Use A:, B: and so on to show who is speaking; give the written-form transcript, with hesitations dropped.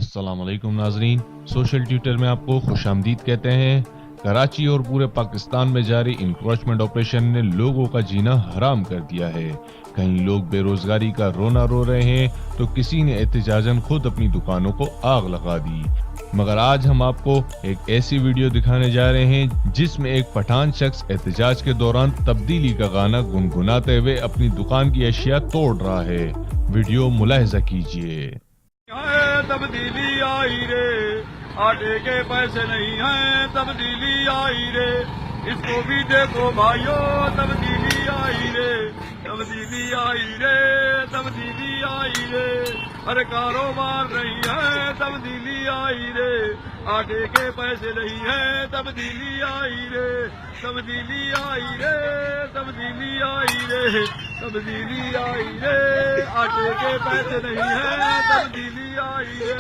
A: अस्सलाम वालेकुम नाजरीन, सोशल ट्विटर में आपको खुशामदीद कहते हैं। कराची और पूरे पाकिस्तान में जारी इंक्रोचमेंट ऑपरेशन ने लोगों का जीना हराम कर दिया है। कहीं लोग बेरोजगारी का रोना रो रहे हैं तो किसी ने एहतजाजन खुद अपनी दुकानों को आग लगा दी। मगर आज हम आपको एक ऐसी वीडियो दिखाने जा रहे हैं जिसमें एक पठान शख्स एहतजाज के दौरान तब्दीली का गाना गुनगुनाते हुए अपनी दुकान की अशिया तोड़ रहा है। वीडियो मुलाहिजा कीजिए।
B: तब्दीली आई रे, आटे के पैसे नहीं हैं, तब्दीली आई रे, इसको भी देखो भाइयों, तब्दीली आई रे, तब्दीली आई रे, तब्दीली आई रे, हर कारोबार नहीं है, तब्दीली आई रे, आटे के पैसे नहीं है, तब्दीली आई रे, तब्दीली आई रे, तब्दीली आई रे, तब्दीली आई रे, आटे के पैसे नहीं है, तब्दीली आई रे।